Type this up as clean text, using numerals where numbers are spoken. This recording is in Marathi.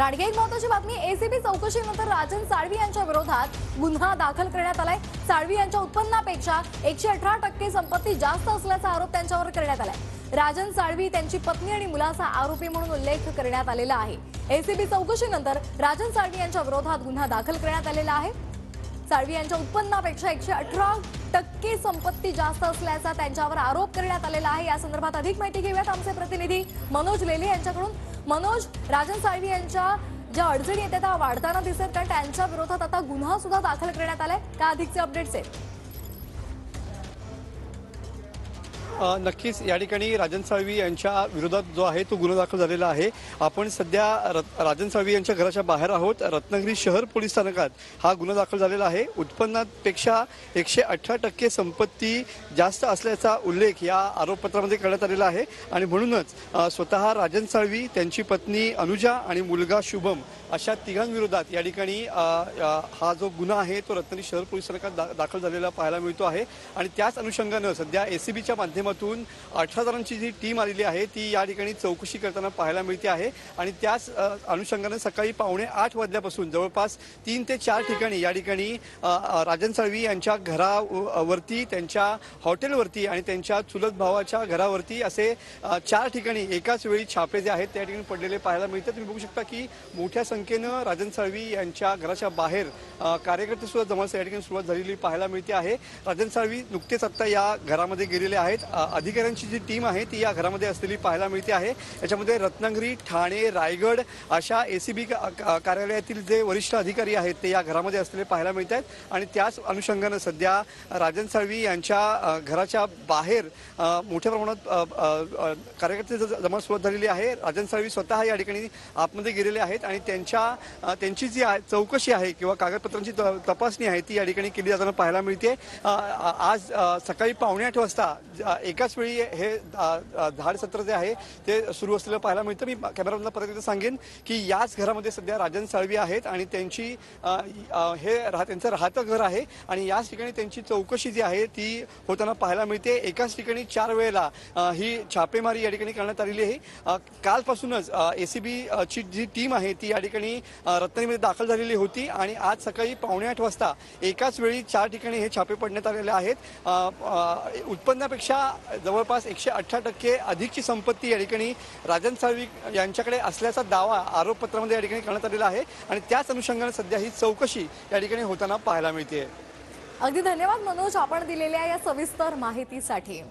आणखी एक महत्त्वाची बातमी, एसीबी चौकशीनंतर राजन साळवी यांच्या विरोधात गुन्हा दाखल करण्यात आलाय। साळवी यांच्या उत्पन्नापेक्षा 118% संपत्ती जास्त असल्याचा आरोप त्यांच्यावर करण्यात आलाय। राजन साळवी त्यांची पत्नी आणि मुलाचा आरोपी म्हणून उल्लेख करण्यात आलेला आहे। एसीबी चौकशीनंतर राजन साळवी यांच्या विरोधात गुन्हा दाखल करण्यात आलेला आहे। साळवी यांच्या उत्पन्नापेक्षा 118% संपत्ती जास्त असल्याचा त्यांच्यावर आरोप करण्यात आलेला आहे। या संदर्भात अधिक माहिती घेऊयात आमचे प्रतिनिधी मनोज लेले यांच्याकडून। मनोज, राजन साळवी यांच्या ज्या अडचणी येतात त्या वाढताना दिसत, कारण त्यांच्या विरोधात आता गुन्हा सुद्धा दाखल करण्यात आलाय, का अधिकचे अपडेट्स आहेत? नक्कीच या ठिकाणी राजन साळवी यांच्या विरोधात जो आहे तो गुन्हा दाखल झालेला आहे। आपण सध्या राजन साळवी यांच्या घराच्या बाहेर आहोत। रत्नागिरी शहर पोलीस स्थानकात हा गुन्हा दाखल झालेला आहे। उत्पन्नापेक्षा 118% संपत्ती जास्त असल्याचा उल्लेख या आरोपपत्रामध्ये करण्यात आलेला आहे आणि म्हणूनच स्वतः राजन साळवी, त्यांची पत्नी अनुजा आणि मुलगा शुभम अशा तिघांविरोधात या ठिकाणी हा जो गुन्हा आहे तो रत्नागिरी शहर पोलीस स्थानकात दाखल झालेला पाहायला मिळतो आहे। आणि त्याच अनुषंगाने सध्या एसीबीच्या माध्यमातून 18 जणांची जी टीम आलेली आहे ती या ठिकाणी चौकशी करताना पाहायला मिळते आहे। आणि त्याच अनुषंगाने सकाळी 7:45 वाजल्यापासून जवळपास 3 ते 4 ठिकाणी या ठिकाणी राजन साळवी यांच्या घरावरती, त्यांच्या हॉटेलवरती आणि त्यांच्या चुलत भावाच्या घरावरती असे 4 ठिकाणी एकाच वेळी छापे जे आहेत त्या ठिकाणी पडलेले पाहायला मिळतात। तुम्ही बघू शकता की मोठ्या संख्येनं राजन साळवी यांच्या घराच्या बाहेर कार्यकर्ते सुद्धा जमायला या ठिकाणी सुरुवात झालेली पाहायला मिळते आहे। राजन साळवी नुकतेच आता या घरामध्ये गेलेले आहेत। अधिकाऱ्यांची जी टीम आहे ती या घरामध्ये असलेली पाहायला मिळते आहे। याच्यामध्ये रत्नागिरी, ठाणे, रायगड अशा एसीबी कार्यालयातील जे वरिष्ठ अधिकारी आहेत ते या घरामध्ये असलेले पाहायला मिळत आहेत। आणि त्याच अनुषंगाने सध्या राजन साळवी यांच्या घराच्या बाहेर मोठ्या प्रमाणात कार्यकर्ते जमा सुरुवात झालेली आहे। राजन साळवी स्वतः या ठिकाणी आतमध्ये गेलेले आहेत आणि त्यांची जी चौकशी आहे किंवा कागदपत्रांची तपासणी आहे ती या ठिकाणी केली जाताना पाहायला मिळते। आज सकाळी 7:45 वाजता एकाच वेळी हे धाड सत्र जे आहे ते सुरू असलेलं पाहायला मिळतं। मी कॅमेरामॅनला परत एकदा सांगेन की याच घरामध्ये सध्या राजन साळवी आहेत आणि त्यांची त्यांचं राहतं घर आहे आणि याच ठिकाणी त्यांची चौकशी जी आहे ती होताना पाहायला मिळते। एकाच ठिकाणी 4 वेळेला ही छापेमारी या ठिकाणी करण्यात आलेली आहे। कालपासूनच एसीबीची जी टीम आहे ती या ठिकाणी रत्नागिरीमध्ये दाखल झालेली होती आणि आज सकाळी 7:45 वाजता एकाच वेळी 4 ठिकाणी हे छापे पडण्यात आलेले आहेत। उत्पन्नापेक्षा जवळपास 118% अधिकची संपत्ती या ठिकाणी राजन साळवी यांच्याकडे असल्याचा दावा आरोपपत्रामध्ये या ठिकाणी करण्यात आलेला आहे आणि त्याच अनुषंगाने सध्या ही चौकशी या ठिकाणी होताना पाहायला मिळते। अगदी धन्यवाद मनोज, आपण दिलेल्या या सविस्तर माहितीसाठी।